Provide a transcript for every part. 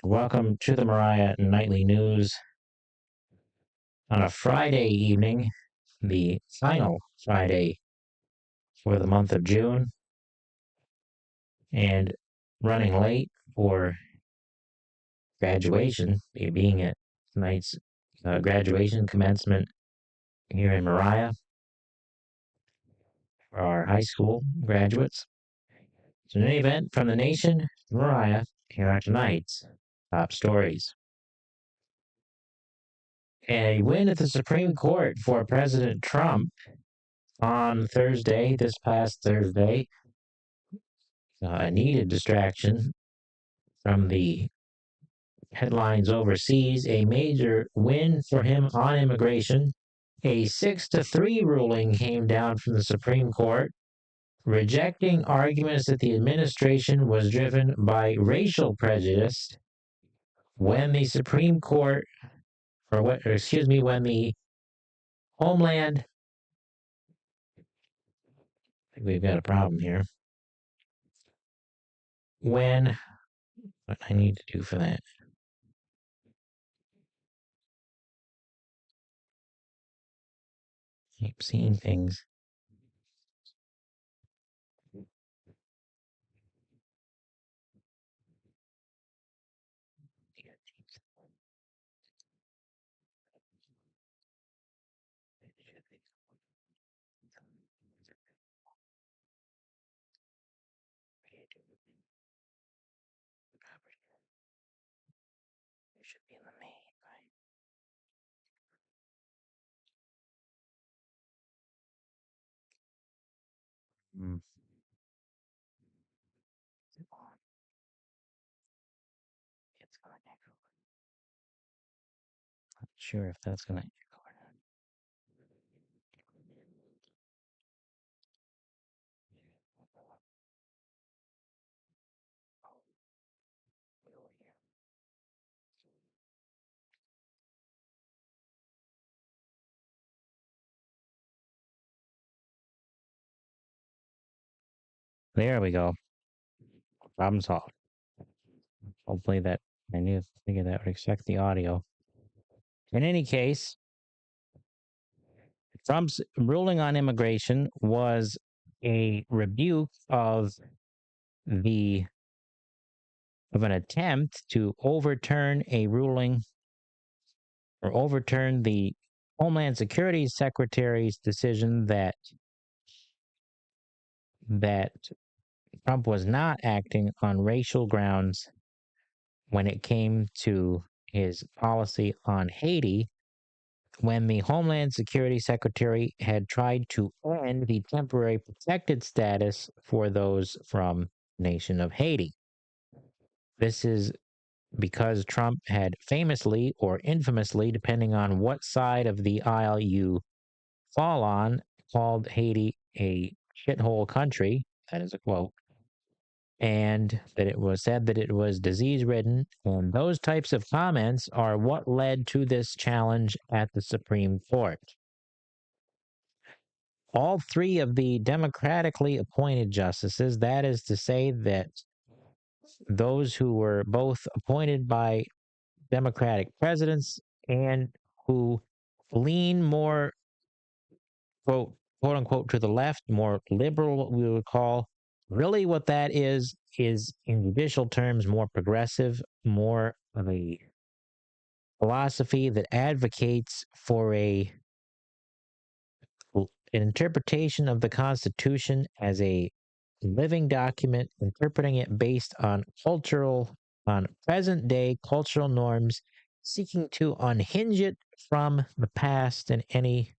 Welcome to the Moriah Nightly News on a Friday evening, the final Friday for the month of June, and running late for graduation, being at tonight's graduation commencement here in Moriah for our high school graduates. So in any event, from the nation, Moriah, here are tonight's top stories. A win at the Supreme Court for President Trump on Thursday, this past Thursday, a needed distraction from the headlines overseas, a major win for him on immigration. A 6-3 ruling came down from the Supreme Court, rejecting arguments that the administration was driven by racial prejudice when the Supreme Court, when the Homeland, I think we've got a problem here. What I need to do for that? Keep seeing things. It should be in the main, right? It's gonna echo. Not sure if that's gonna echo or not. There we go. Problem solved. Hopefully that I figured that would affect the audio. In any case, Trump's ruling on immigration was a rebuke of an attempt to overturn a ruling or overturn the Homeland Security Secretary's decision that Trump was not acting on racial grounds when it came to his policy on Haiti, when the Homeland Security Secretary had tried to end the temporary protected status for those from the nation of Haiti. This is because Trump had famously or infamously, depending on what side of the aisle you fall on, called Haiti a shithole country. That is a quote. And that it was said that it was disease-ridden. And those types of comments are what led to this challenge at the Supreme Court. All three of the democratically appointed justices, that is to say that those who were both appointed by Democratic presidents and who lean more, quote unquote, to the left, more liberal, what we would call. Really, what that is in judicial terms, more progressive, more of a philosophy that advocates for an interpretation of the Constitution as a living document, interpreting it based on present day cultural norms, seeking to unhinge it from the past and any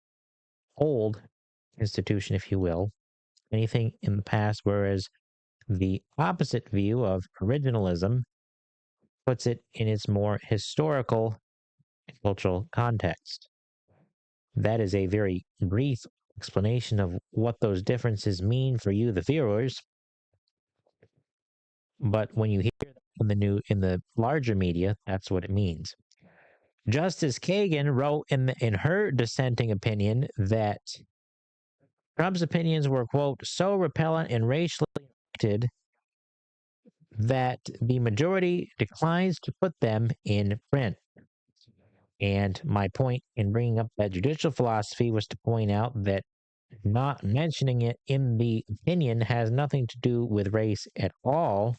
old institution, if you will, anything in the past, whereas the opposite view of originalism puts it in its more historical cultural context. That is a very brief explanation of what those differences mean for you, the viewers. But when you hear in the larger media, that's what it means. Justice Kagan wrote in her dissenting opinion that Trump's opinions were, quote, so repellent and racially affected that the majority declines to put them in print. And my point in bringing up that judicial philosophy was to point out that not mentioning it in the opinion has nothing to do with race at all,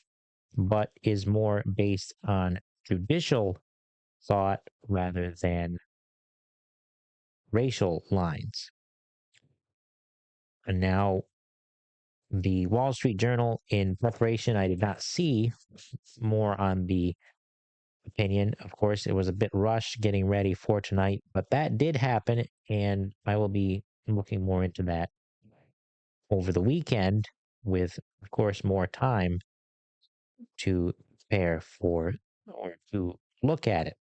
but is more based on judicial thought rather than racial lines. And now, the Wall Street Journal, in preparation, I did not see more on the opinion. Of course, it was a bit rushed getting ready for tonight, but that did happen, and I will be looking more into that over the weekend with, of course, more time to prepare for or to look at it.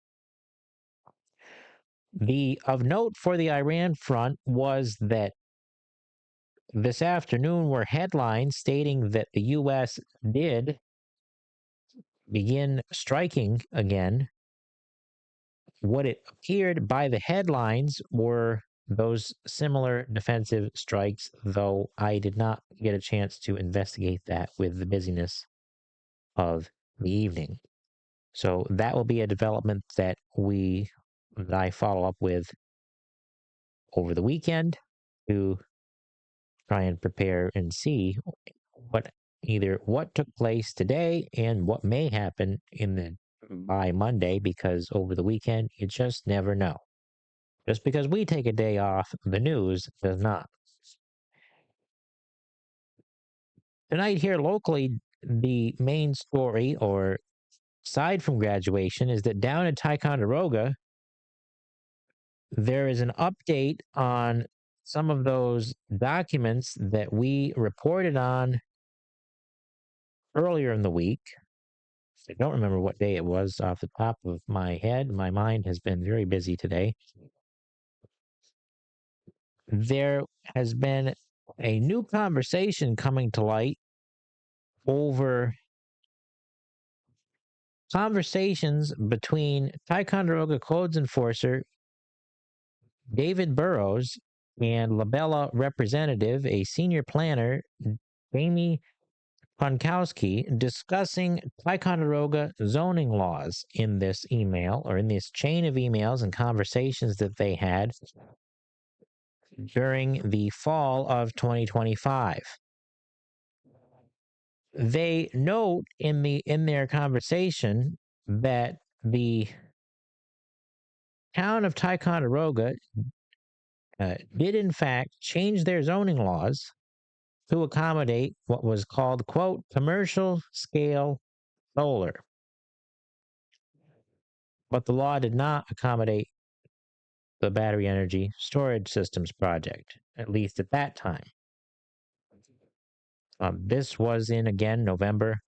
The of note for the Iran front was that this afternoon were headlines stating that the U.S. did begin striking again. What it appeared by the headlines were those similar defensive strikes, though I did not get a chance to investigate that with the busyness of the evening. So that will be a development that I follow up with over the weekend to try and prepare and see what took place today and what may happen by Monday, because over the weekend you just never know. Just because we take a day off, the news does not. Tonight here locally, the main story, or aside from graduation, is that down in Ticonderoga, there is an update on some of those documents that we reported on earlier in the week. I don't remember what day it was off the top of my head. My mind has been very busy today. There has been a new conversation coming to light over conversations between Ticonderoga Codes Enforcer David Burrows and Labella representative, a senior planner, Jamie Pankowski, discussing Ticonderoga zoning laws in this email, or in this chain of emails and conversations that they had during the fall of 2025. They note in their conversation that the town of Ticonderoga did in fact change their zoning laws to accommodate what was called, quote, commercial scale solar. But the law did not accommodate the battery energy storage systems project, at least at that time. This was in, again, November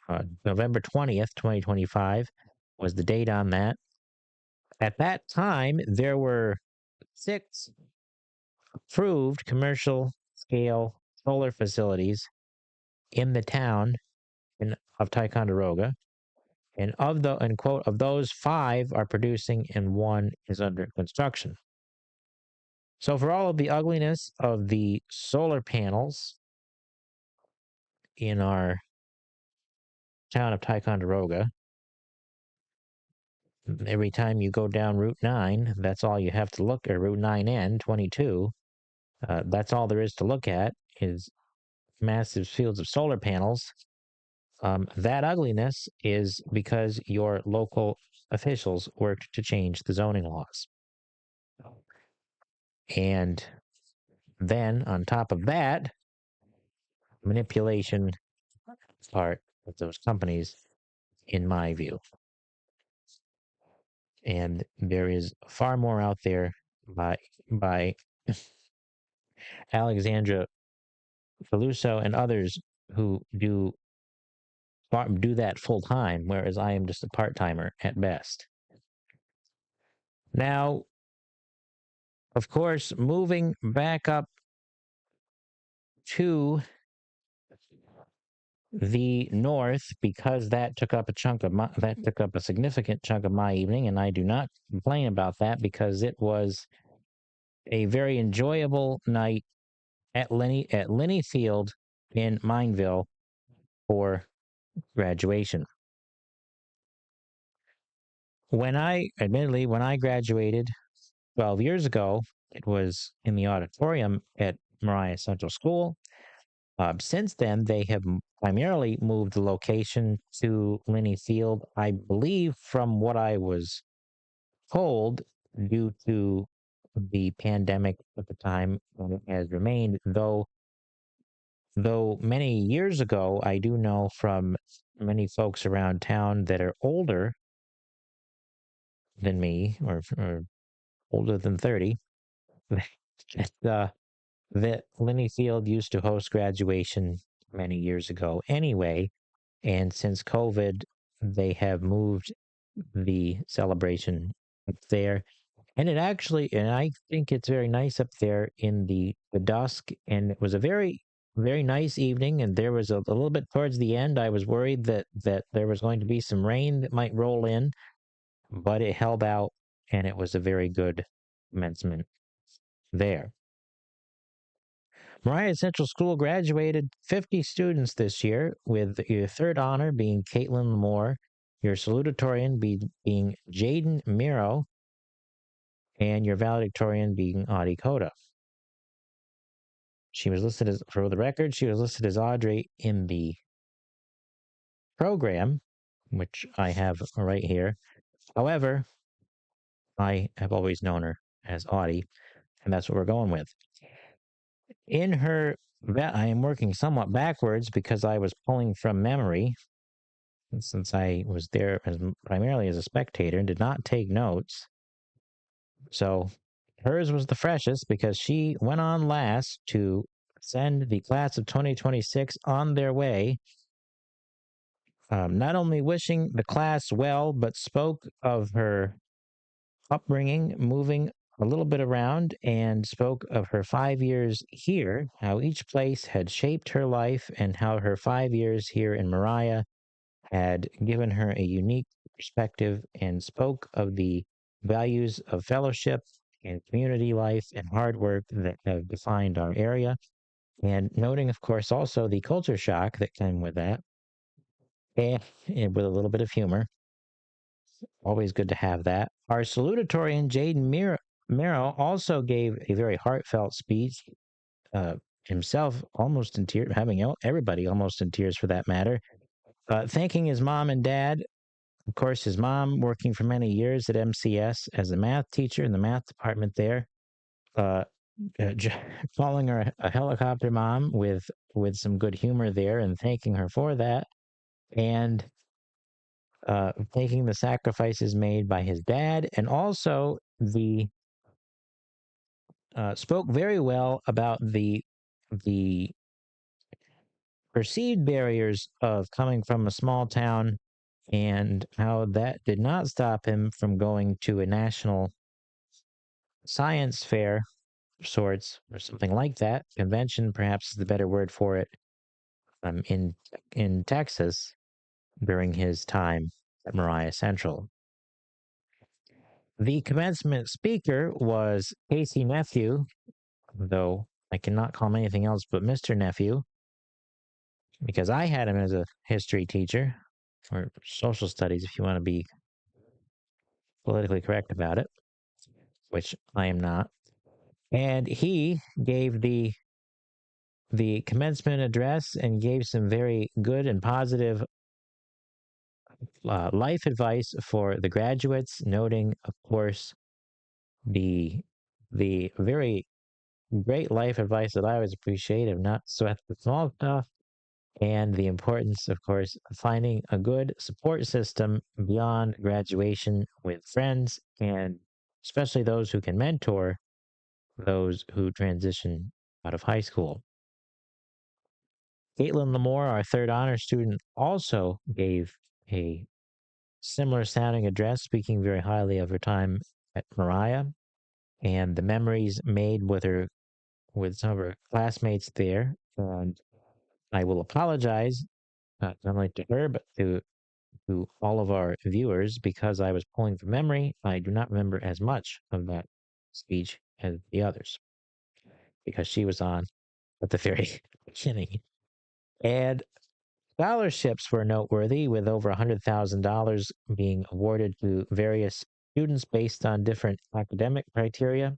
20th, 2025 was the date on that. At that time, there were 6 approved commercial scale solar facilities in the town of Ticonderoga. And quote, of those, 5 are producing and 1 is under construction. So for all of the ugliness of the solar panels in our town of Ticonderoga, every time you go down Route 9, that's all you have to look at. Route 9N 22, that's all there is to look at, is massive fields of solar panels. That ugliness is because your local officials worked to change the zoning laws. And then on top of that, manipulation part of those companies, in my view. And there is far more out there by Alexandra Feluso and others who do that full time, whereas I am just a part timer at best. Now, of course, moving back up to the north, because that took up a significant chunk of my evening, and I do not complain about that because it was a very enjoyable night at Linney Field in Mineville for graduation. When I graduated 12 years ago, it was in the auditorium at Moriah Central School. Since then, they have primarily moved the location to Linney Field, I believe, from what I was told, due to the pandemic at the time, and it has remained. Though many years ago, I do know from many folks around town that are older than me, or older than 30, that that Linney Field used to host graduation many years ago anyway. And since COVID, they have moved the celebration up there. And I think it's very nice up there in the dusk. And it was a very, very nice evening. And there was a little bit towards the end, I was worried that there was going to be some rain that might roll in, but it held out, and it was a very good commencement there. Moriah Central School graduated 50 students this year, with your third honor being Caitlin Moore, your salutatorian being Jaden Miro, and your valedictorian being Audie Coda. She was listed as, for the record, she was listed as Audrey in the program, which I have right here. However, I have always known her as Audie, and that's what we're going with. In her, I am working somewhat backwards because I was pulling from memory, since I was there primarily as a spectator and did not take notes. So hers was the freshest because she went on last to send the class of 2026 on their way, not only wishing the class well, but spoke of her upbringing, moving a little bit around, and spoke of her 5 years here, how each place had shaped her life, and how her 5 years here in Moriah had given her a unique perspective, and spoke of the values of fellowship and community life and hard work that have defined our area. And noting, of course, also the culture shock that came with that, and with a little bit of humor. Always good to have that. Our salutatorian, Jaden Miro, also gave a very heartfelt speech, himself almost in tears, having everybody almost in tears for that matter, thanking his mom and dad. Of course, his mom working for many years at MCS as a math teacher in the math department there, uh, calling her a helicopter mom with some good humor there, and thanking her for that, and thanking the sacrifices made by his dad, and also the spoke very well about the perceived barriers of coming from a small town, and how that did not stop him from going to a national science fair of sorts, or something like that. Convention, perhaps, is the better word for it, in Texas during his time at Moriah Central. The commencement speaker was Casey Nephew, though I cannot call him anything else but Mr. Nephew, because I had him as a history teacher, or social studies if you want to be politically correct about it, which I am not. And he gave the commencement address and gave some very good and positive life advice for the graduates, noting, of course, the the very great life advice that I always appreciate of not sweat the small stuff, and the importance, of course, of finding a good support system beyond graduation with friends, and especially those who can mentor those who transition out of high school. Caitlin Lamore, our third honor student, also gave a similar sounding address, speaking very highly of her time at Moriah and the memories made with some of her classmates there. And I will apologize, not only to her, but to all of our viewers, because I was pulling from memory. I do not remember as much of that speech as the others, because she was on at the very beginning. And Scholarships were noteworthy, with over $100,000 being awarded to various students based on different academic criteria.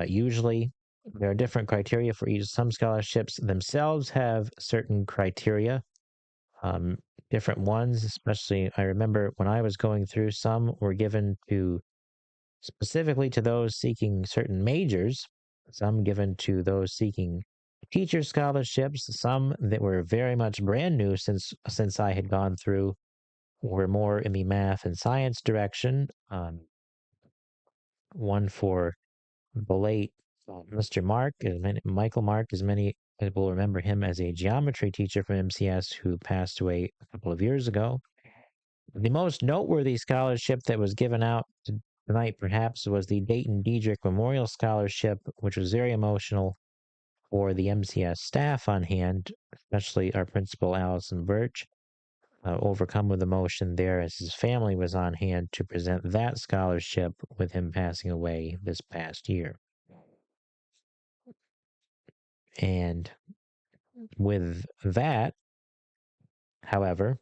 Usually, there are different criteria for each. Some scholarships themselves have certain criteria, um, different ones, especially I remember when I was going through, some were given to specifically to those seeking certain majors, some given to those seeking teacher scholarships, some that were very much brand new since I had gone through were more in the math and science direction. One for the late Mr. Michael Mark, as many will remember him as a geometry teacher from MCS who passed away a couple of years ago. The most noteworthy scholarship that was given out tonight, perhaps, was the Dayton Diedrich Memorial Scholarship, which was very emotional for the MCS staff on hand, especially our principal, Allison Birch, overcome with emotion there as his family was on hand to present that scholarship with him passing away this past year. And with that, however,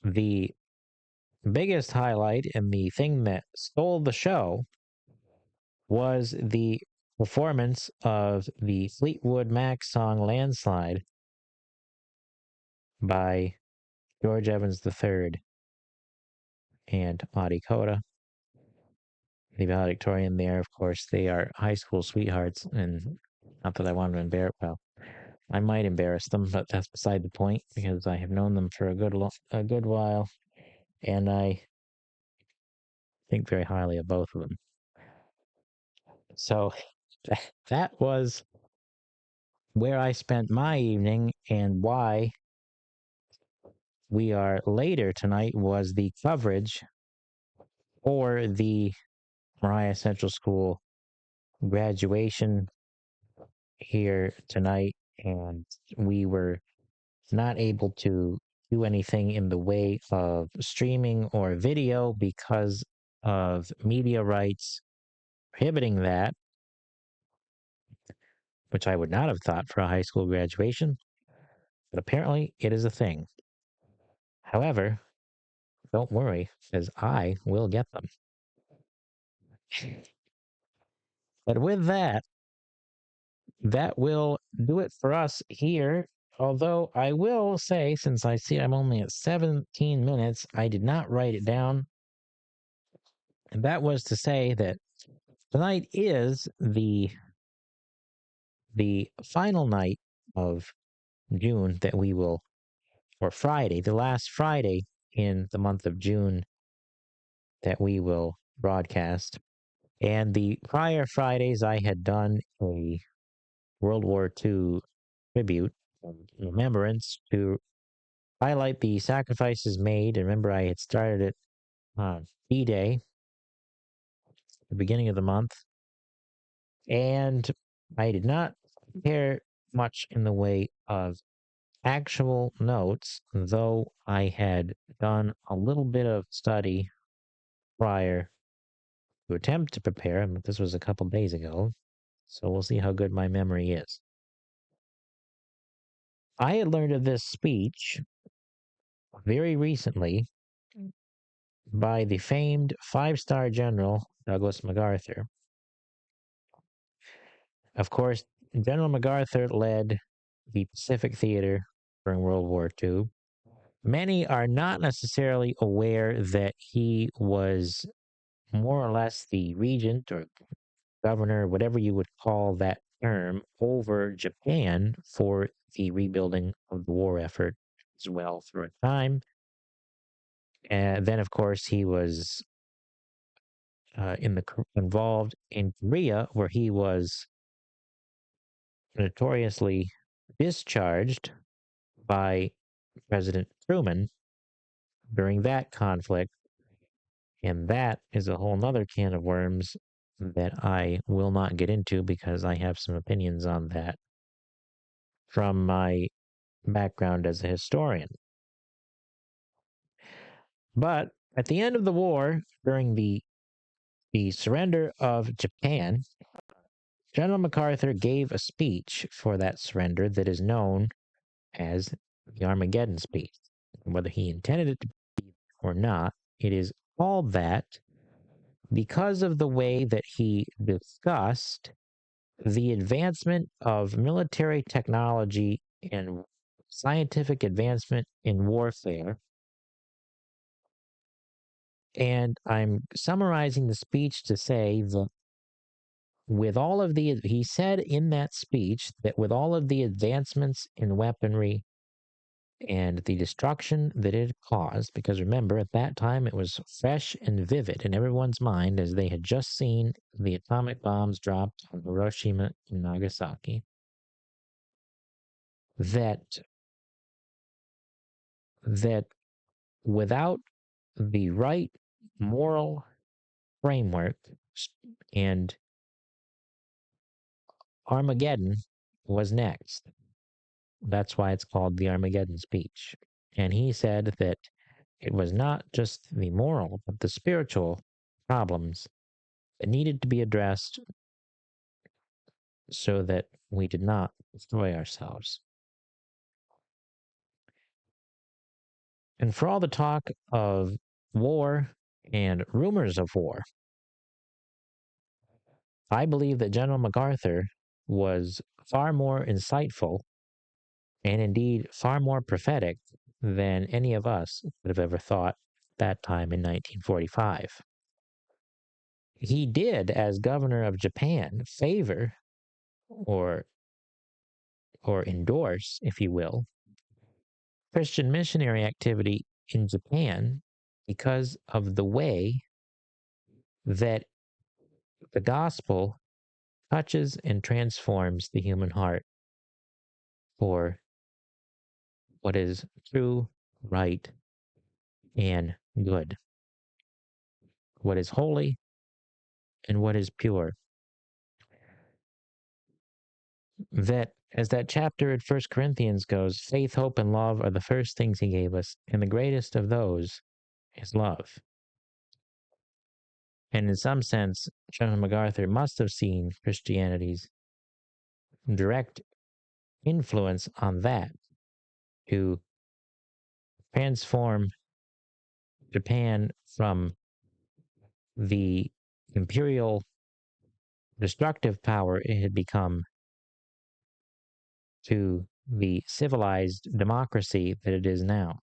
the biggest highlight and the thing that stole the show was the performance of the Fleetwood Mac song Landslide by George Evans III and Audie Coda. The valedictorian there, of course, they are high school sweethearts, and not that I want to embarrass, well, I might embarrass them, but that's beside the point because I have known them for a good while, and I think very highly of both of them. So that was where I spent my evening, and why we are later tonight was the coverage for the Moriah Central School graduation here tonight, and we were not able to do anything in the way of streaming or video because of media rights prohibiting that, which I would not have thought for a high school graduation, but apparently it is a thing. However, don't worry, because I will get them. But with that, that will do it for us here. Although I will say, since I see I'm only at 17 minutes, I did not write it down. And that was to say that tonight is the final night of June that we will, or Friday, the last Friday in the month of June that we will broadcast. And the prior Fridays, I had done a World War II tribute, remembrance, to highlight the sacrifices made. And remember, I had started it on D-Day, the beginning of the month, and I did not prepare much in the way of actual notes, though I had done a little bit of study prior to attempt to prepare, but this was a couple days ago, so we'll see how good my memory is. I had learned of this speech very recently by the famed five-star general Douglas MacArthur. Of course, General MacArthur led the Pacific Theater during World War II. Many are not necessarily aware that he was more or less the regent or governor, whatever you would call that term, over Japan for the rebuilding of the war effort as well for a time. And then, of course, he was involved in Korea, where he was notoriously discharged by President Truman during that conflict. And that is a whole nother can of worms that I will not get into because I have some opinions on that from my background as a historian. But at the end of the war, during the surrender of Japan, General MacArthur gave a speech for that surrender that is known as the Armageddon speech. Whether he intended it to be or not, it is called that because of the way that he discussed the advancement of military technology and scientific advancement in warfare. And I'm summarizing the speech to say that he said in that speech that with all of the advancements in weaponry and the destruction that it caused, because remember, at that time it was fresh and vivid in everyone's mind as they had just seen the atomic bombs dropped on Hiroshima and Nagasaki, that without the right moral framework and Armageddon was next. That's why it's called the Armageddon speech. And he said that it was not just the moral, but the spiritual problems that needed to be addressed so that we did not destroy ourselves. And for all the talk of war and rumors of war, I believe that General MacArthur was far more insightful and indeed far more prophetic than any of us would have ever thought that time in 1945. He did, as governor of Japan, favor or endorse, if you will, Christian missionary activity in Japan because of the way that the gospel touches and transforms the human heart for what is true, right, and good, what is holy, and what is pure. That, as that chapter at 1 Corinthians goes, faith, hope, and love are the first things he gave us, and the greatest of those is love. And in some sense, General MacArthur must have seen Christianity's direct influence on that to transform Japan from the imperial destructive power it had become to the civilized democracy that it is now.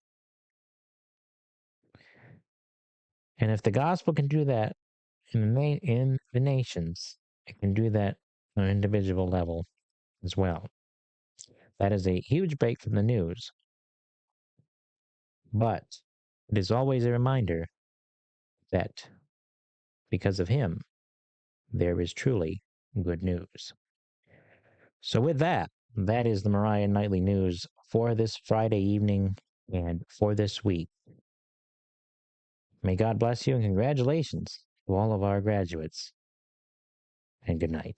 And if the gospel can do that in the nations, it can do that on an individual level as well. That is a huge break from the news. But it is always a reminder that because of him, there is truly good news. So with that, that is the Moriah Nightly News for this Friday evening and for this week. May God bless you and congratulations to all of our graduates. And good night.